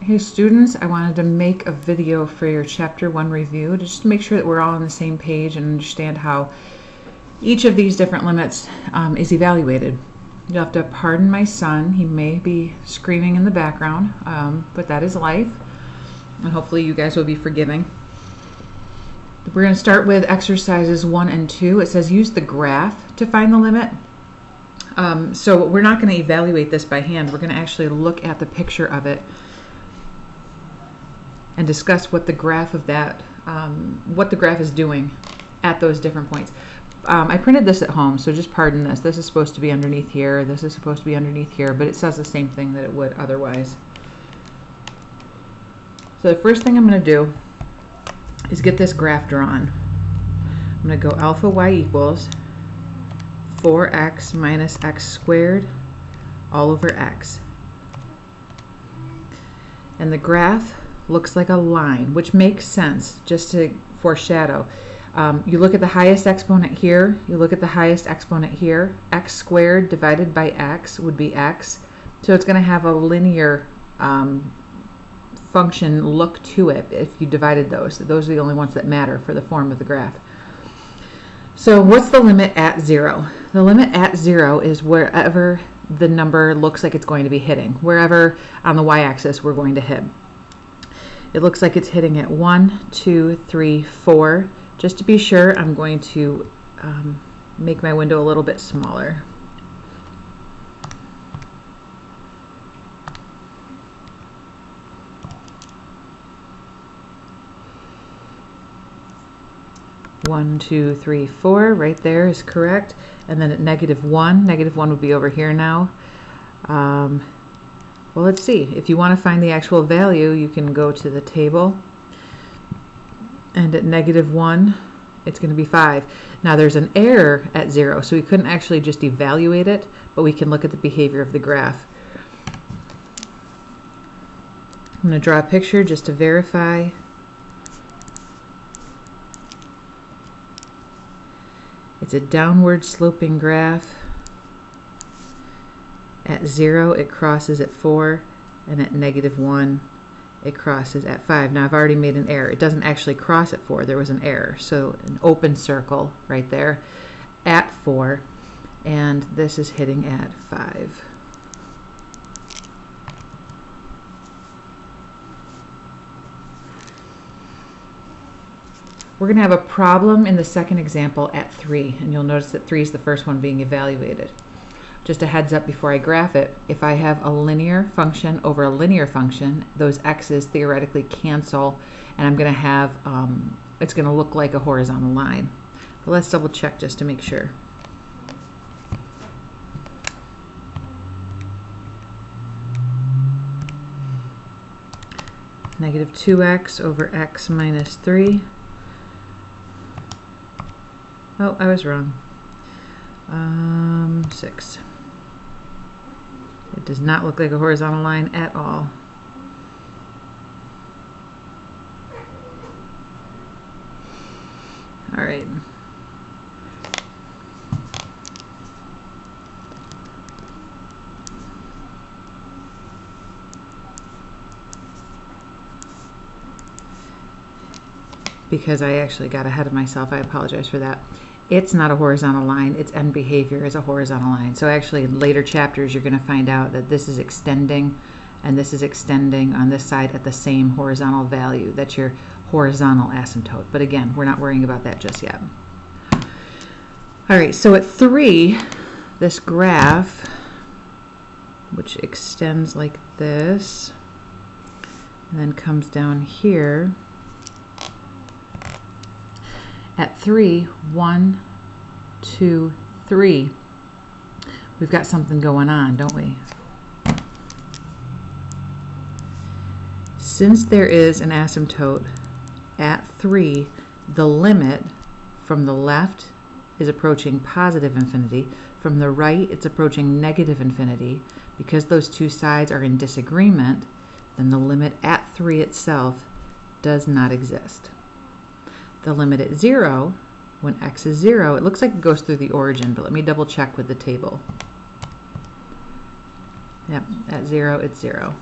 Hey students, I wanted to make a video for your Chapter 1 review just to make sure that we're all on the same page and understand how each of these different limits is evaluated. You'll have to pardon my son. He may be screaming in the background, but that is life, and hopefully you guys will be forgiving. We're going to start with exercises 1 and 2. It says use the graph to find the limit. So we're not going to evaluate this by hand. We're going to actually look at the picture of it and discuss what the graph of that, what the graph is doing at those different points. I printed this at home, so just pardon this. This is supposed to be underneath here, this is supposed to be underneath here, but it says the same thing that it would otherwise. So the first thing I'm going to do is get this graph drawn. I'm going to go alpha y equals 4x minus x squared all over x. And the graph looks like a line, which makes sense, just to foreshadow. You look at the highest exponent here, you look at the highest exponent here, x squared divided by x would be x, so it's going to have a linear function look to it if you divided those. Those are the only ones that matter for the form of the graph. So what's the limit at 0? The limit at 0 is wherever the number looks like it's going to be hitting, wherever on the y-axis we're going to hit. It looks like it's hitting at 1, 2, 3, 4. Just to be sure, I'm going to make my window a little bit smaller. One, 2, 3, 4, right there is correct. And then at -1 would be over here now. Well, let's see. If you want to find the actual value, you can go to the table. And at -1, it's going to be 5. Now there's an error at 0, so we couldn't actually just evaluate it, but we can look at the behavior of the graph. I'm going to draw a picture just to verify. It's a downward sloping graph. At 0 it crosses at 4, and at -1 it crosses at 5. Now I've already made an error. It doesn't actually cross at 4. There was an error. So an open circle right there at 4, and this is hitting at 5. We're going to have a problem in the second example at 3, and you'll notice that 3 is the first one being evaluated. Just a heads up before I graph it, if I have a linear function over a linear function, those x's theoretically cancel, and I'm going to have, it's going to look like a horizontal line. But let's double check just to make sure. -2x over x minus 3. Oh, I was wrong. 6. It does not look like a horizontal line at all. All right. Because I actually got ahead of myself, I apologize for that. It's not a horizontal line, its end behavior is a horizontal line. So actually in later chapters you're going to find out that this is extending and this is extending on this side at the same horizontal value. That's your horizontal asymptote. But again, we're not worrying about that just yet. Alright, so at 3, this graph, which extends like this, and then comes down here, at 3, 1, 2, 3, we've got something going on, don't we? Since there is an asymptote at 3, the limit from the left is approaching positive infinity. From the right, it's approaching negative infinity. Because those two sides are in disagreement, then the limit at 3 itself does not exist. The limit at 0, when x is 0, it looks like it goes through the origin, but let me double check with the table. Yep, at 0, it's 0.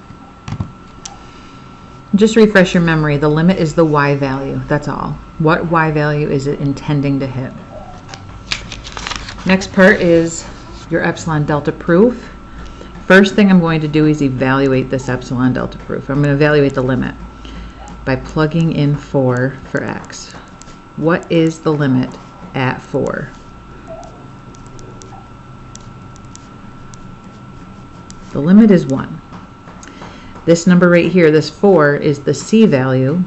Just refresh your memory. The limit is the y value. That's all. What y value is it intending to hit? Next part is your epsilon delta proof. First thing I'm going to do is evaluate this epsilon delta proof. I'm going to evaluate the limit by plugging in 4 for x. What is the limit at 4? The limit is 1. This number right here, this 4, is the c value.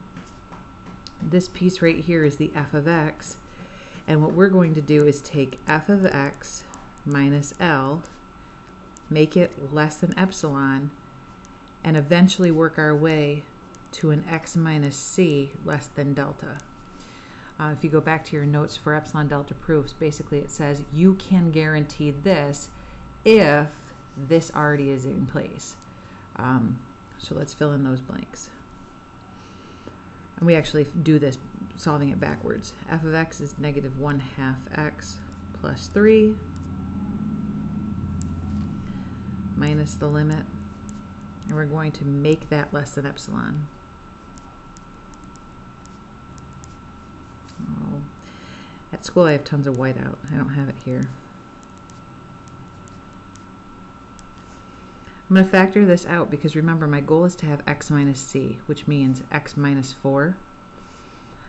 This piece right here is the f of x. And what we're going to do is take f of x minus L, make it less than epsilon, and eventually work our way to an x minus c less than delta. If you go back to your notes for epsilon delta proofs, basically it says you can guarantee this if this already is in place. So let's fill in those blanks. And we actually do this solving it backwards. F of x is negative 1/2 x plus 3 minus the limit. And we're going to make that less than epsilon. Oh, at school I have tons of whiteout. I don't have it here. I'm going to factor this out because remember my goal is to have x minus c, which means x minus 4.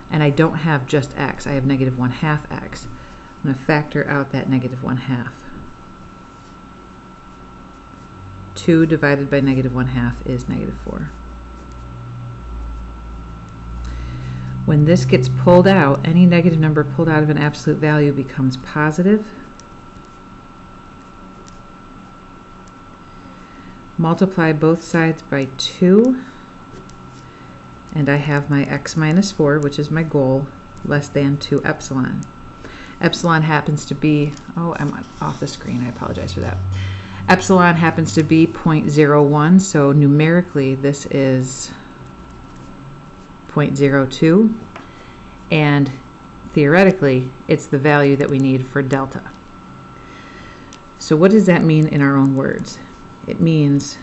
And I don't have just x, I have negative 1/2 x. I'm going to factor out that negative 1/2. 2 divided by negative 1/2 is negative 4. When this gets pulled out, any negative number pulled out of an absolute value becomes positive. Multiply both sides by 2, and I have my x minus 4, which is my goal, less than 2 epsilon. Epsilon happens to be, oh, I'm off the screen, I apologize for that. Epsilon happens to be 0.01, so numerically this is 0.02, and theoretically it's the value that we need for delta. So what does that mean in our own words? It means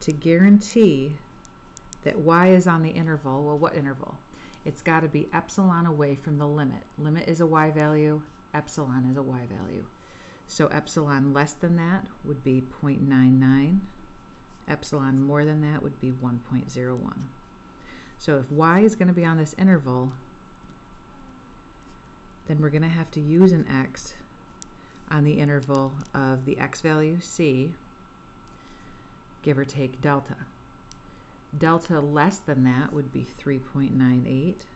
to guarantee that y is on the interval. Well, what interval? It's got to be epsilon away from the limit. Limit is a y value, epsilon is a y value. So epsilon less than that would be 0.99. Epsilon more than that would be 1.01. So if y is going to be on this interval, then we're going to have to use an x on the interval of the x value, c, give or take delta. Delta less than that would be 3.98,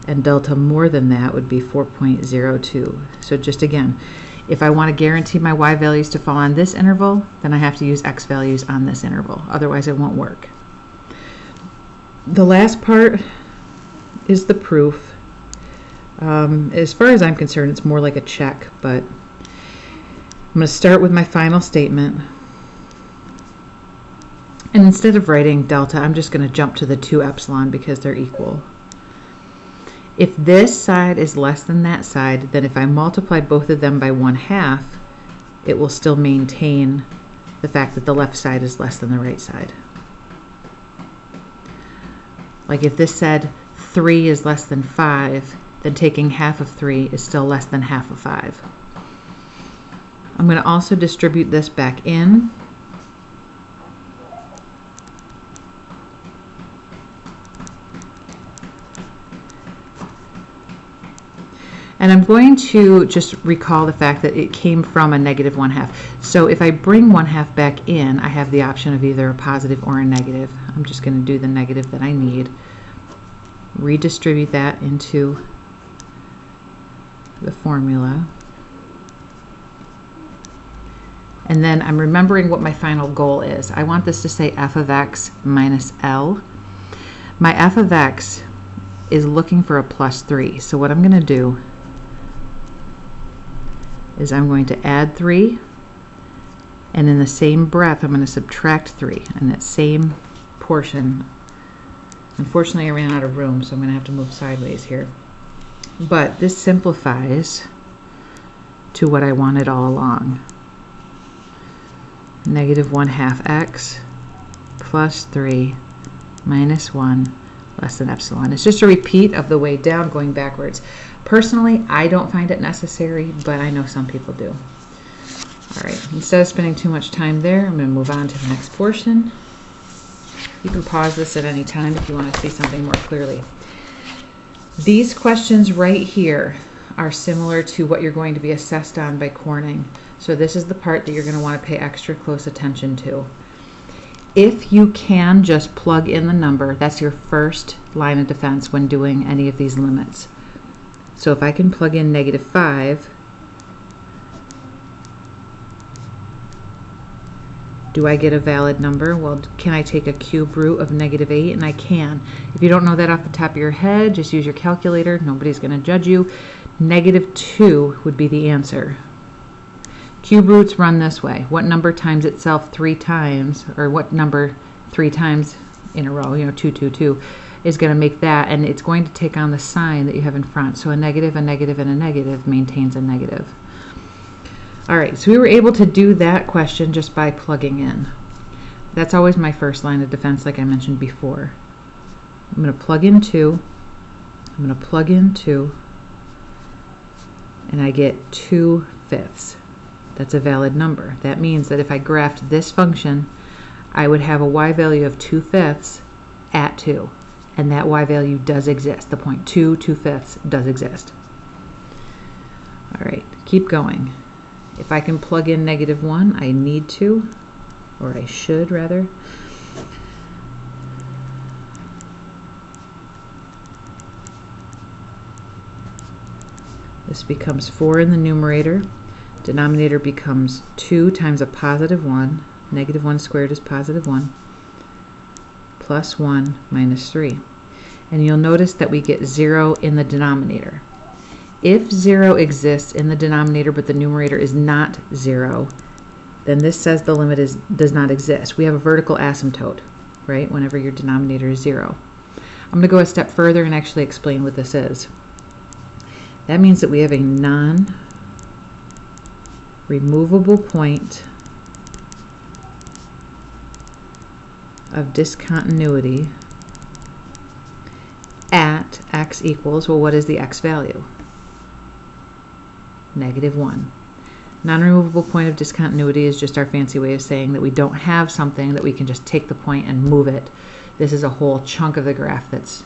and delta more than that would be 4.02. So just again, if I want to guarantee my y values to fall on this interval, then I have to use x values on this interval. Otherwise it won't work. The last part is the proof. As far as I'm concerned, it's more like a check, but I'm going to start with my final statement, and instead of writing delta, I'm just going to jump to the 2 epsilon because they're equal. If this side is less than that side, then if I multiply both of them by 1/2, it will still maintain the fact that the left side is less than the right side. Like if this said 3 is less than 5, then taking half of 3 is still less than half of 5. I'm going to also distribute this back in. And I'm going to just recall the fact that it came from a negative 1/2. So if I bring 1/2 back in, I have the option of either a positive or a negative. I'm just going to do the negative that I need. Redistribute that into the formula. And then I'm remembering what my final goal is. I want this to say f of x minus L. My f of x is looking for a plus 3. So what I'm going to do is I'm going to add 3, and in the same breath I'm going to subtract 3 in that same portion. Unfortunately I ran out of room, so I'm going to have to move sideways here. But this simplifies to what I wanted all along. Negative 1/2 x plus 3 minus 1 less than epsilon. It's just a repeat of the way down going backwards. Personally, I don't find it necessary, but I know some people do. All right, instead of spending too much time there, I'm going to move on to the next portion. You can pause this at any time if you want to see something more clearly. These questions right here are similar to what you're going to be assessed on by Corning. So this is the part that you're going to want to pay extra close attention to. If you can just plug in the number, that's your first line of defense when doing any of these limits. So if I can plug in -5, do I get a valid number? Well, can I take a cube root of -8? And I can. If you don't know that off the top of your head, just use your calculator. Nobody's going to judge you. -2 would be the answer. Cube roots run this way. What number times itself 3 times, or what number 3 times in a row, 2, 2, 2, is going to make that, and it's going to take on the sign that you have in front. So a negative, and a negative maintains a negative. All right, so we were able to do that question just by plugging in. That's always my first line of defense, like I mentioned before. I'm going to plug in 2. I'm going to plug in 2. And I get 2/5. That's a valid number. That means that if I graphed this function, I would have a y value of 2/5 at 2. And that y value does exist. The point 2/5 does exist. All right, keep going. If I can plug in -1, I need to, or I should rather. This becomes 4 in the numerator. Denominator becomes 2 times a +1. -1 squared is +1. Plus 1 minus 3. And you'll notice that we get 0 in the denominator. If 0 exists in the denominator but the numerator is not 0, then this says the limit does not exist. We have a vertical asymptote, right, whenever your denominator is 0. I'm going to go a step further and actually explain what this is. That means that we have a non-removable point of discontinuity at x equals, well, what is the x value? -1. Non-removable point of discontinuity is just our fancy way of saying that we don't have something that we can just take the point and move it. This is a whole chunk of the graph that's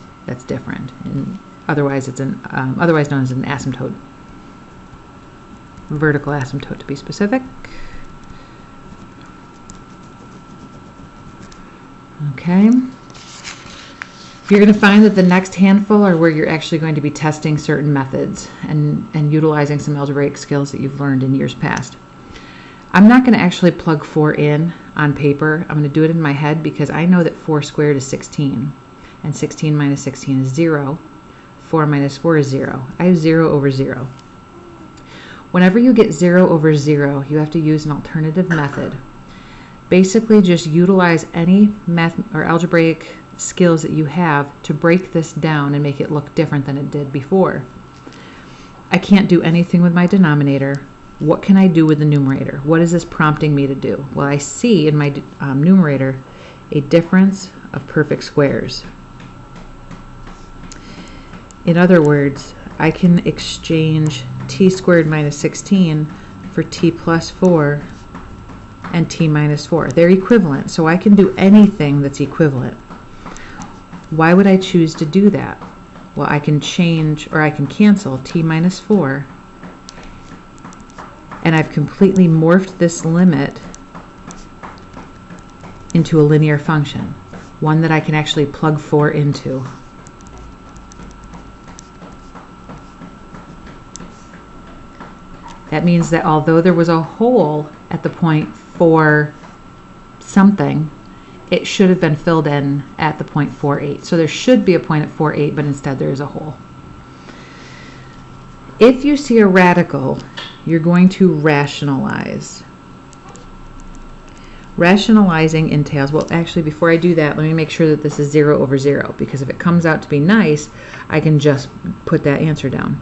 different, and otherwise it's otherwise known as an asymptote, vertical asymptote to be specific. Okay. You're going to find that the next handful are where you're actually going to be testing certain methods and utilizing some algebraic skills that you've learned in years past. I'm not going to actually plug 4 in on paper. I'm going to do it in my head because I know that 4 squared is 16, and 16 minus 16 is 0. 4 minus 4 is 0. I have 0 over 0. Whenever you get 0 over 0, you have to use an alternative method. Basically, just utilize any math or algebraic skills that you have to break this down and make it look different than it did before. I can't do anything with my denominator. What can I do with the numerator? What is this prompting me to do? Well, I see in my numerator a difference of perfect squares. In other words, I can exchange t squared minus 16 for t plus 4 and t minus 4. They're equivalent, so I can do anything that's equivalent. Why would I choose to do that? Well, I can change, or I can cancel t minus 4, and I've completely morphed this limit into a linear function, one that I can actually plug 4 into. That means that although there was a hole at the point 4 something, it should have been filled in at the point 4,8. So there should be a point at 4,8, but instead there is a hole. If you see a radical, you're going to rationalize. Rationalizing entails, well, actually, before I do that, let me make sure that this is 0 over 0, because if it comes out to be nice, I can just put that answer down.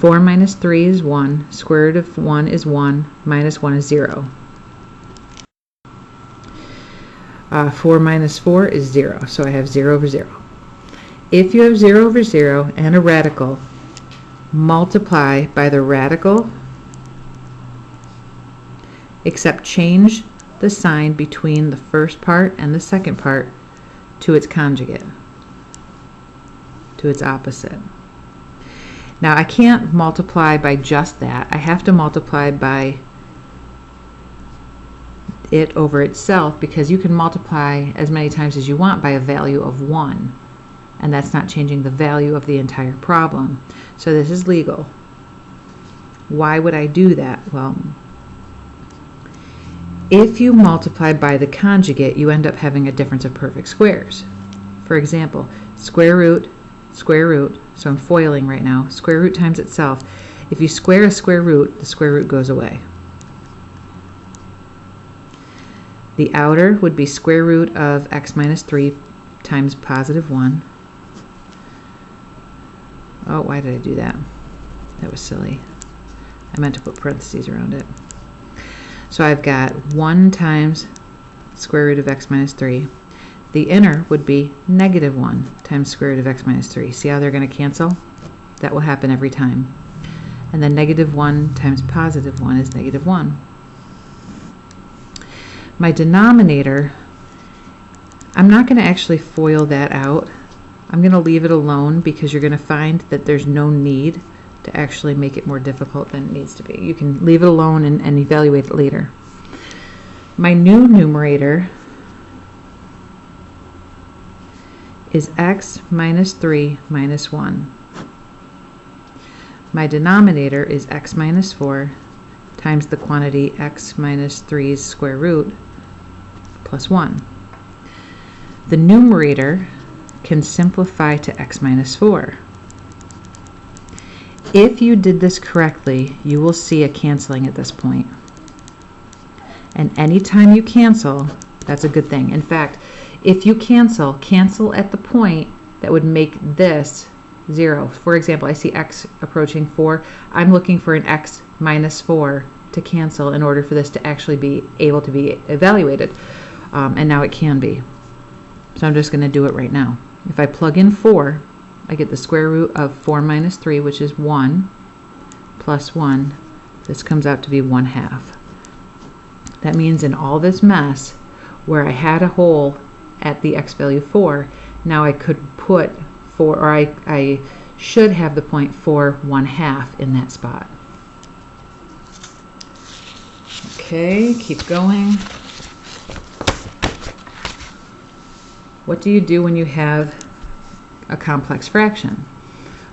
4 minus 3 is 1, square root of 1 is 1, minus 1 is 0. 4 minus 4 is 0, so I have 0 over 0. If you have 0 over 0 and a radical, multiply by the radical, except change the sign between the first part and the second part to its conjugate, to its opposite. Now I can't multiply by just that. I have to multiply by it over itself, because you can multiply as many times as you want by a value of 1, and that's not changing the value of the entire problem. So this is legal. Why would I do that? Well, if you multiply by the conjugate, you end up having a difference of perfect squares. For example, square root, so I'm foiling right now, square root times itself. If you square a square root, the square root goes away. The outer would be square root of x minus 3 times positive 1. Oh, why did I do that? That was silly. I meant to put parentheses around it. So I've got 1 times square root of x minus 3. The inner would be negative 1 times square root of x minus 3. See how they're going to cancel? That will happen every time. And then negative 1 times positive 1 is negative 1. My denominator, I'm not going to actually FOIL that out. I'm going to leave it alone, because you're going to find that there's no need to actually make it more difficult than it needs to be. You can leave it alone and evaluate it later. My new numerator is x minus 3 minus 1. My denominator is x minus 4 times the quantity x minus 3's square root plus 1. The numerator can simplify to x minus 4. If you did this correctly, you will see a canceling at this point. And anytime you cancel, that's a good thing. In fact, if you cancel at the point that would make this 0. For example, I see x approaching 4. I'm looking for an x minus 4 to cancel in order for this to actually be able to be evaluated. And now it can be. So I'm just going to do it right now. If I plug in 4, I get the square root of 4 minus 3, which is 1, plus 1. This comes out to be 1/2. That means in all this mess, where I had a hole at the x value 4, now I could put 4, or I should have the point 4 1/2 in that spot. Okay, keep going. What do you do when you have a complex fraction?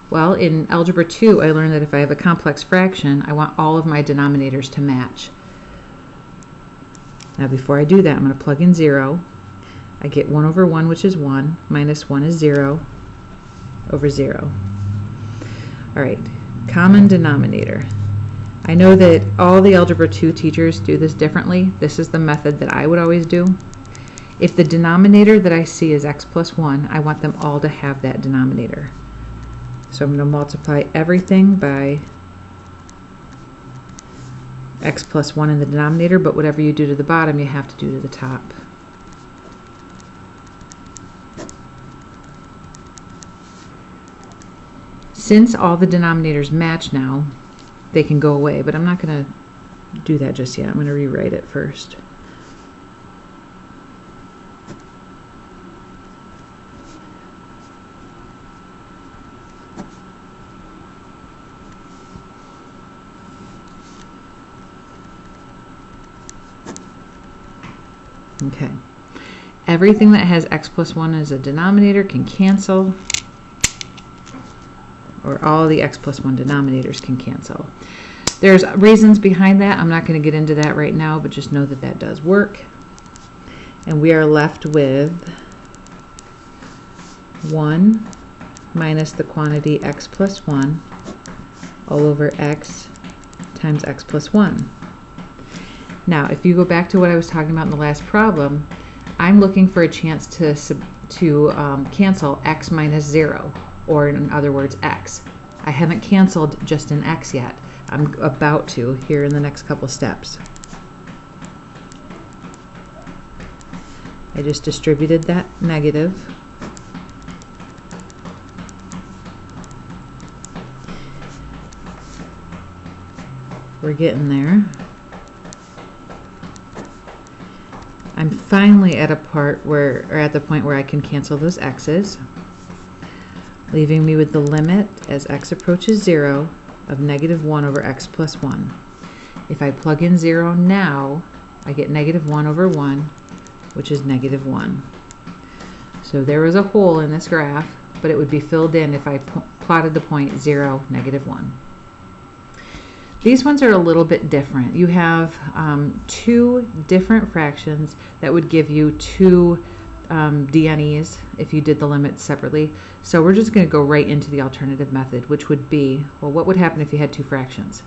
Well, in Algebra 2, I learned that if I have a complex fraction, I want all of my denominators to match. Now before I do that, I'm going to plug in 0. I get 1 over 1, which is 1, minus 1 is 0, over 0. Alright, common denominator. I know that all the Algebra 2 teachers do this differently. This is the method that I would always do. If the denominator that I see is x plus 1, I want them all to have that denominator. So I'm going to multiply everything by x plus 1 in the denominator, but whatever you do to the bottom, you have to do to the top. Since all the denominators match now, they can go away, but I'm not going to do that just yet. I'm going to rewrite it first. Okay. Everything that has x plus 1 as a denominator can cancel, or all the x plus 1 denominators can cancel. There's reasons behind that. I'm not going to get into that right now, but just know that that does work. And we are left with 1 minus the quantity x plus 1 all over x times x plus 1. Now, if you go back to what I was talking about in the last problem, I'm looking for a chance to cancel x minus 0, or in other words, x. I haven't canceled just an x yet. I'm about to here in the next couple steps. I just distributed that negative. We're getting there. I'm finally at a part where, or at the point where I can cancel those x's, leaving me with the limit as x approaches 0 of -1 over x plus 1. If I plug in 0 now, I get -1 over 1, which is -1. So there was a hole in this graph, but it would be filled in if I plotted the point 0, -1. These ones are a little bit different. You have two different fractions that would give you two DNEs if you did the limits separately. So we're just going to go right into the alternative method, which would be, well, what would happen if you had two fractions?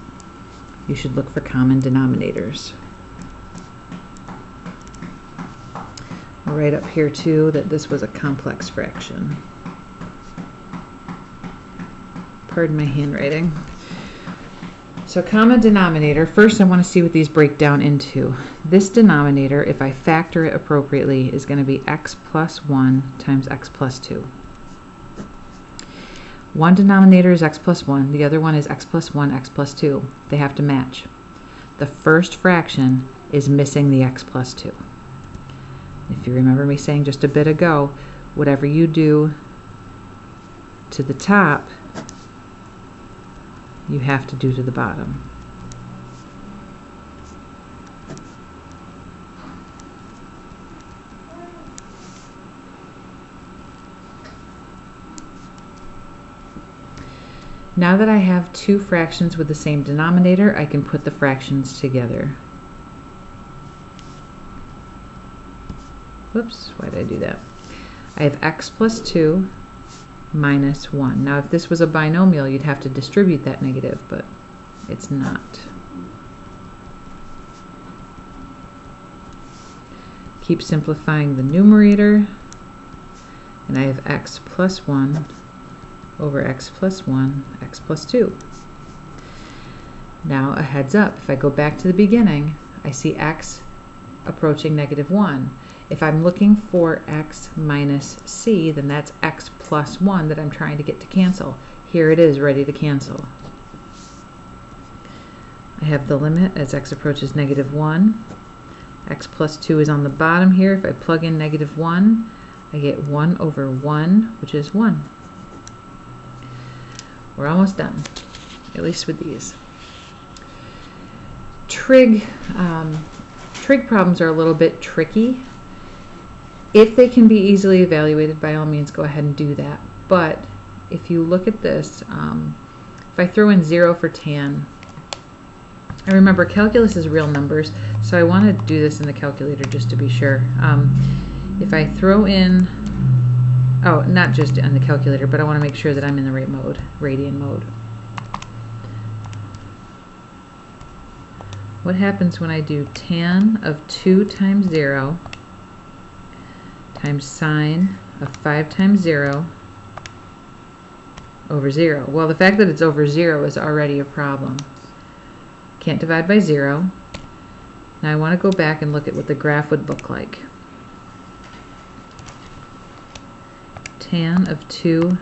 You should look for common denominators. I'll write up here too that this was a complex fraction. Pardon my handwriting. So common denominator, first I want to see what these break down into. This denominator, if I factor it appropriately, is going to be x plus 1 times x plus 2. One denominator is x plus 1, the other one is x plus 1, x plus 2. They have to match. The first fraction is missing the x plus 2. If you remember me saying just a bit ago, whatever you do to the top, you have to do to the bottom. Now that I have two fractions with the same denominator, I can put the fractions together. Whoops, why did I do that? I have x plus 2 minus 1. Now if this was a binomial, you'd have to distribute that negative, but it's not. Keep simplifying the numerator, and I have x plus 1 over x plus 1, x plus 2. Now a heads up, if I go back to the beginning, I see x approaching -1. If I'm looking for x minus c, then that's x plus 1 that I'm trying to get to cancel. Here it is, ready to cancel. I have the limit as x approaches -1. X plus 2 is on the bottom here. If I plug in -1, I get 1 over 1, which is 1. We're almost done, at least with these. Trig problems are a little bit tricky. If they can be easily evaluated, by all means go ahead and do that. But if you look at this, if I throw in 0 for tan, I remember calculus is real numbers, so I want to do this in the calculator just to be sure. If I throw in, oh, not just on the calculator, but I want to make sure that I'm in the right mode, radian mode. What happens when I do tan of 2 times 0 times sine of 5 times 0 over 0? Well, the fact that it's over 0 is already a problem. Can't divide by 0. Now I want to go back and look at what the graph would look like. Tan of 2,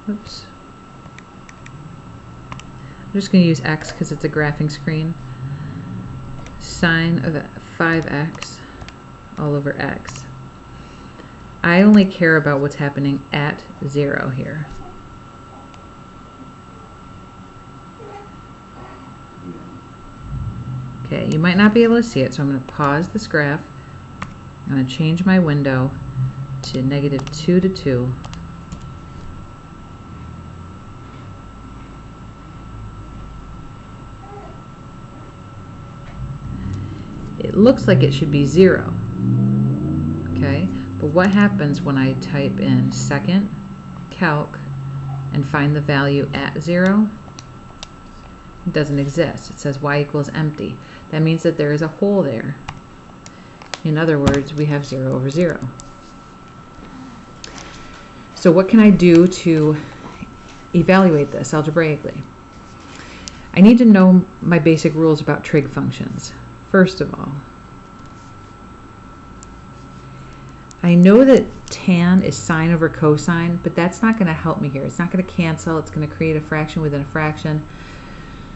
oops. I'm just going to use x because it's a graphing screen. Sine of 5x all over x. I only care about what's happening at 0 here. Okay, you might not be able to see it, so I'm going to pause this graph. I'm going to change my window to -2 to 2. It looks like it should be 0. Okay, but what happens when I type in second calc and find the value at 0? It doesn't exist. It says y equals empty. That means that there is a hole there. In other words, we have 0 over 0. So what can I do to evaluate this algebraically? I need to know my basic rules about trig functions. First of all, I know that tan is sine over cosine, but that's not going to help me here. It's not going to cancel. It's going to create a fraction within a fraction.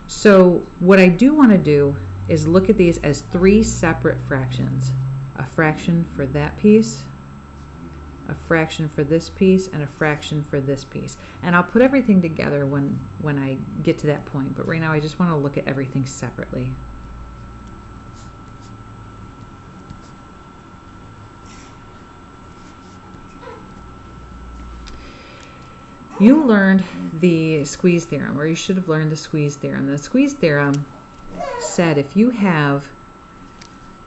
So what I do want to do is look at these as three separate fractions. A fraction for that piece, a fraction for this piece, and a fraction for this piece. And I'll put everything together when I get to that point, but right now I just want to look at everything separately. You learned the squeeze theorem, or you should have learned the squeeze theorem. The squeeze theorem said if you have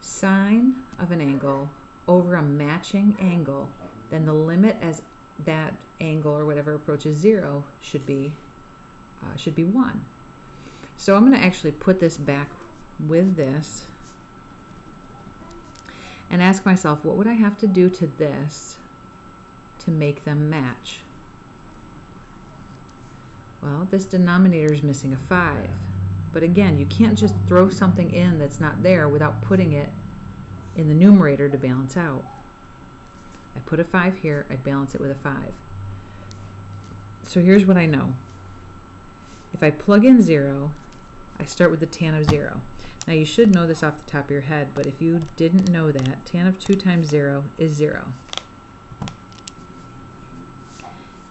sine of an angle over a matching angle, then the limit as that angle or whatever approaches 0 should be 1. So I'm going to actually put this back with this and ask myself, what would I have to do to this to make them match? Well, this denominator is missing a 5. But again, you can't just throw something in that's not there without putting it in the numerator to balance out. I put a 5 here, I balance it with a 5. So here's what I know. If I plug in 0, I start with the tan of 0. Now you should know this off the top of your head, but if you didn't know that, tan of 2 times 0 is 0.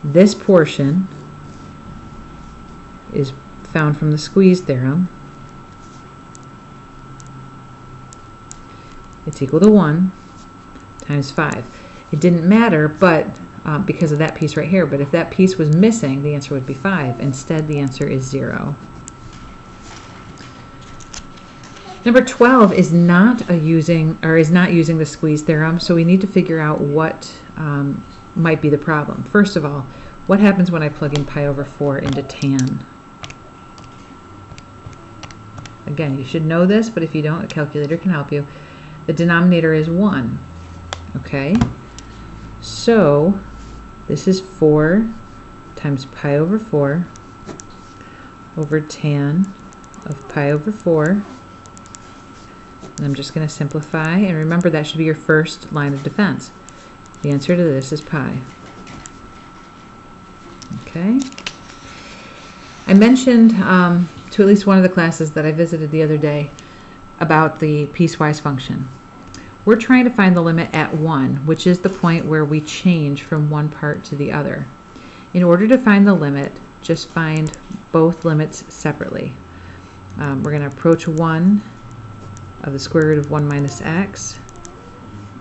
This portion is found from the squeeze theorem. It's equal to 1 times 5. It didn't matter, but because of that piece right here, but if that piece was missing, the answer would be 5. Instead, the answer is 0. Number 12 is not using the squeeze theorem, so we need to figure out what might be the problem. First of all, what happens when I plug in pi over 4 into tan? Again, you should know this, but if you don't, a calculator can help you. The denominator is 1. Okay? So, this is 4 times pi over 4 over tan of pi over 4. And I'm just going to simplify, and remember that should be your first line of defense. The answer to this is pi. Okay? I mentioned to at least one of the classes that I visited the other day about the piecewise function. We're trying to find the limit at 1, which is the point where we change from one part to the other. In order to find the limit, just find both limits separately. We're going to approach 1 of the square root of 1 minus x,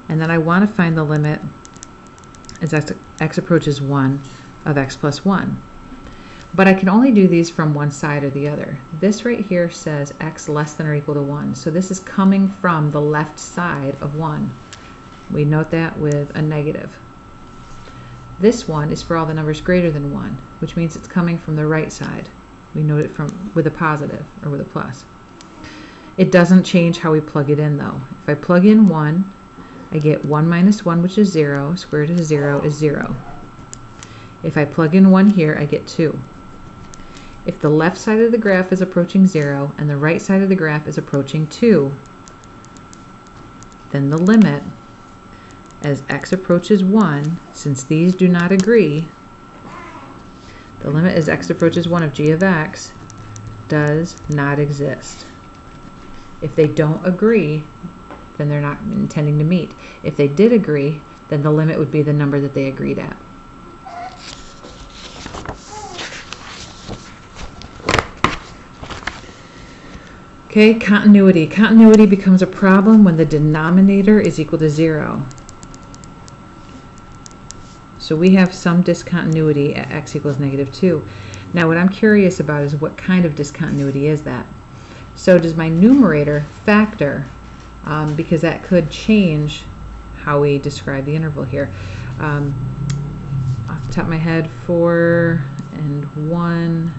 and then I want to find the limit as x approaches 1 of x plus 1. But I can only do these from one side or the other. This right here says x less than or equal to 1. So this is coming from the left side of 1. We note that with a negative. This one is for all the numbers greater than 1, which means it's coming from the right side. We note it with a positive or with a plus. It doesn't change how we plug it in though. If I plug in 1, I get 1 minus 1, which is 0. Square root of 0 is 0. If I plug in 1 here, I get 2. If the left side of the graph is approaching 0 and the right side of the graph is approaching 2, then the limit as x approaches 1, since these do not agree, the limit as x approaches 1 of g of x does not exist. If they don't agree, then they're not intending to meet. If they did agree, then the limit would be the number that they agreed at. Okay, continuity. Continuity becomes a problem when the denominator is equal to 0. So we have some discontinuity at x equals negative 2. Now what I'm curious about is what kind of discontinuity is that? So does my numerator factor? Because that could change how we describe the interval here. Off the top of my head, 4 and 1,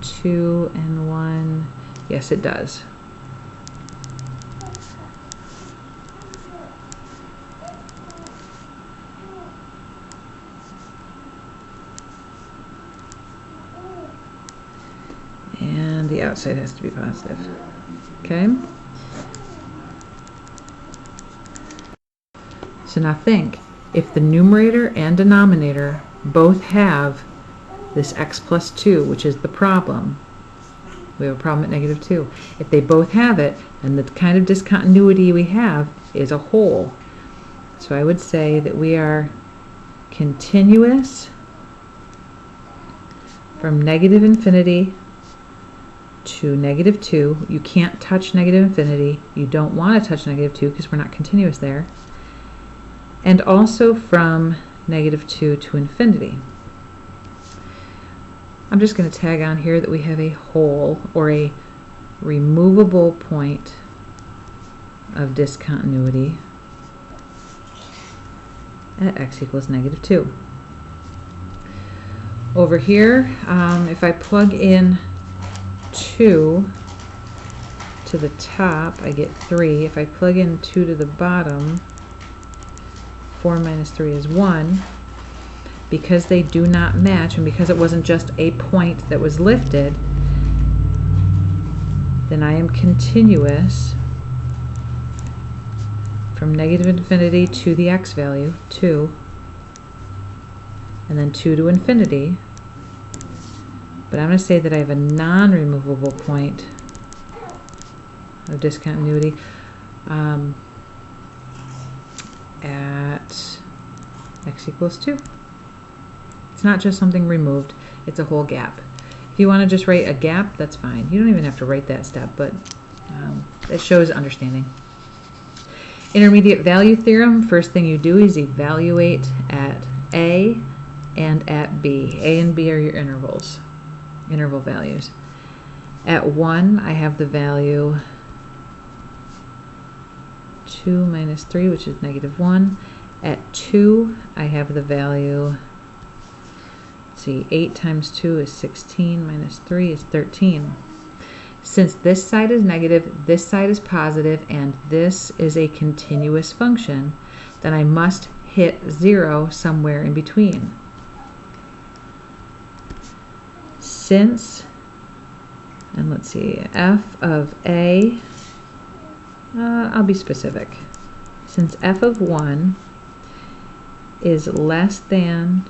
2 and 1. Yes, it does. And the outside has to be positive. Okay? So now think, if the numerator and denominator both have this x plus 2, which is the problem, we have a problem at negative 2. If they both have it, then the kind of discontinuity we have is a whole. So I would say that we are continuous from negative infinity to negative 2. You can't touch negative infinity. You don't want to touch negative 2 because we're not continuous there. And also from negative 2 to infinity. I'm just going to tag on here that we have a whole or a removable point of discontinuity at x equals negative 2. Over here, if I plug in 2 to the top, I get 3. If I plug in 2 to the bottom, 4 minus 3 is 1. Because they do not match, and because it wasn't just a point that was lifted, then I am continuous from negative infinity to the x value, 2, and then 2 to infinity. But I'm going to say that I have a non-removable point of discontinuity at x equals 2. It's not just something removed, it's a whole gap. If you want to just write a gap, that's fine. You don't even have to write that step, but it shows understanding. Intermediate value theorem, first thing you do is evaluate at A and at B. A and B are your interval values. At 1, I have the value 2 minus 3, which is negative 1. At 2, I have the value, see, 8 times 2 is 16, minus 3 is 13. Since this side is negative, this side is positive, and this is a continuous function, then I must hit 0 somewhere in between. Since, and let's see, f of a, I'll be specific. Since f of 1 is less than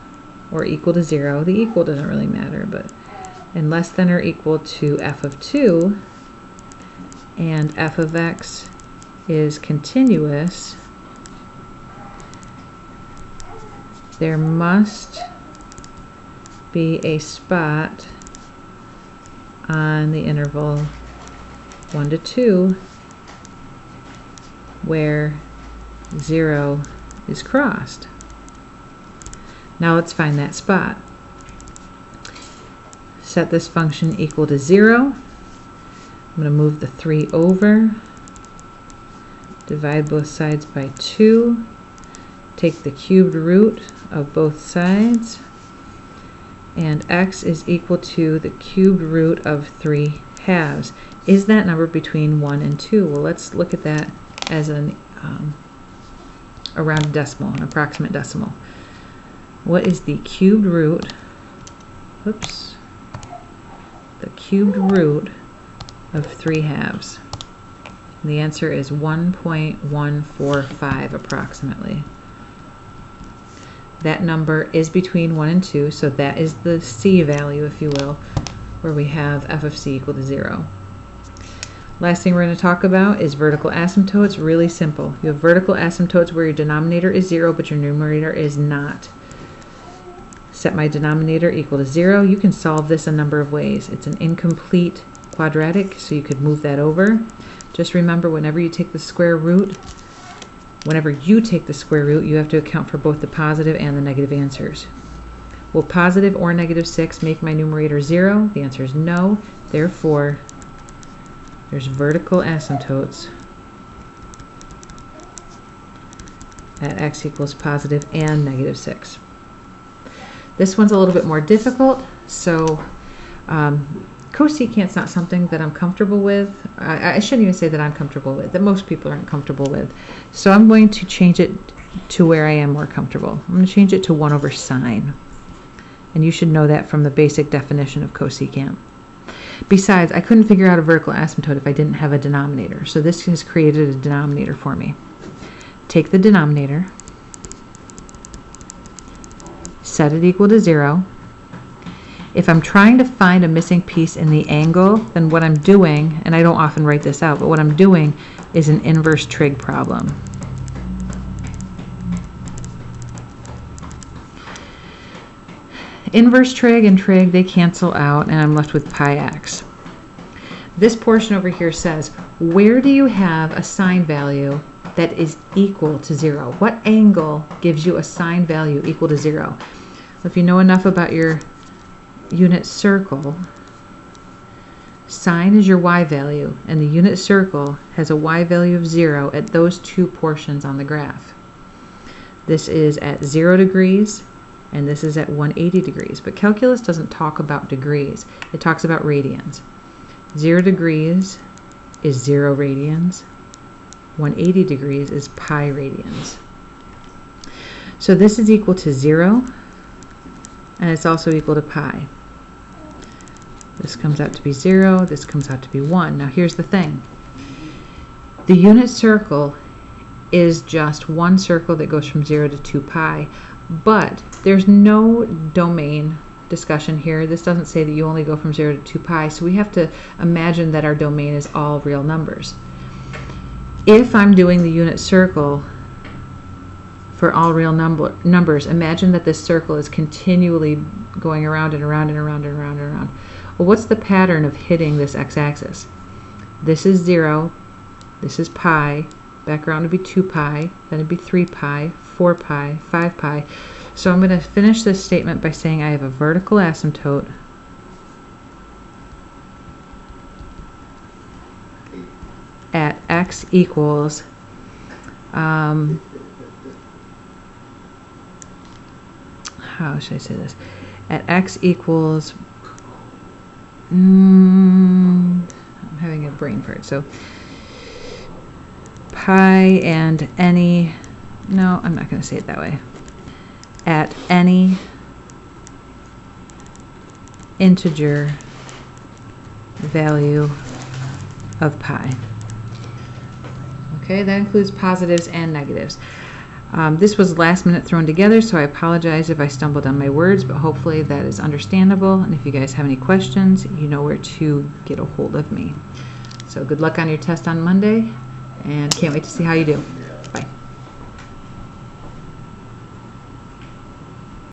or equal to 0, the equal doesn't really matter, but and less than or equal to f of 2, and f of x is continuous, there must be a spot on the interval 1 to 2 where 0 is crossed. Now let's find that spot. Set this function equal to 0. I'm going to move the 3 over, divide both sides by 2, take the cubed root of both sides, and x is equal to the cubed root of 3 halves. Is that number between 1 and 2? Well, let's look at that as a rounded decimal, an approximate decimal. What is the cubed root, oops, the cubed root of 3 halves? And the answer is 1.145 approximately. That number is between 1 and 2, so that is the C value, if you will, where we have f of c equal to 0. Last thing we're going to talk about is vertical asymptotes. Really simple. You have vertical asymptotes where your denominator is 0, but your numerator is not. Set my denominator equal to 0. You can solve this a number of ways. It's an incomplete quadratic, so you could move that over. Just remember, whenever you take the square root, you have to account for both the positive and the negative answers. Will positive or negative 6 make my numerator 0? The answer is no. Therefore, there's vertical asymptotes at x equals positive and negative 6. This one's a little bit more difficult, so cosecant's not something that I'm comfortable with. I shouldn't even say that I'm comfortable with, that most people aren't comfortable with. So I'm going to change it to where I am more comfortable. I'm going to change it to 1 over sine. And you should know that from the basic definition of cosecant. Besides, I couldn't figure out a vertical asymptote if I didn't have a denominator. So this has created a denominator for me. Take the denominator, set it equal to 0. If I'm trying to find a missing piece in the angle, then what I'm doing, and I don't often write this out, but what I'm doing is an inverse trig problem. Inverse trig and trig, they cancel out, and I'm left with pi x. This portion over here says, where do you have a sine value that is equal to 0? What angle gives you a sine value equal to 0? If you know enough about your unit circle, sine is your y value, and the unit circle has a y value of 0 at those two portions on the graph. This is at 0 degrees, and this is at 180 degrees. But calculus doesn't talk about degrees. It talks about radians. 0 degrees is 0 radians. 180 degrees is pi radians. So this is equal to 0, and it's also equal to pi. This comes out to be 0, this comes out to be 1. Now here's the thing. The unit circle is just one circle that goes from 0 to 2 pi, but there's no domain discussion here. This doesn't say that you only go from 0 to 2 pi, so we have to imagine that our domain is all real numbers. If I'm doing the unit circle for all real numbers, imagine that this circle is continually going around and around and around and around and around. Well, what's the pattern of hitting this x-axis? This is 0, this is pi, back around would be 2 pi, then it'd be 3 pi, 4 pi, 5 pi. So I'm going to finish this statement by saying I have a vertical asymptote at x equals how should I say this? At x equals I'm having a brain fart. So pi and any, no, I'm not going to say it that way. At any integer value of pi. Okay, that includes positives and negatives. This was last minute thrown together, so I apologize if I stumbled on my words, but hopefully that is understandable. And if you guys have any questions, you know where to get a hold of me. So good luck on your test on Monday, and can't wait to see how you do.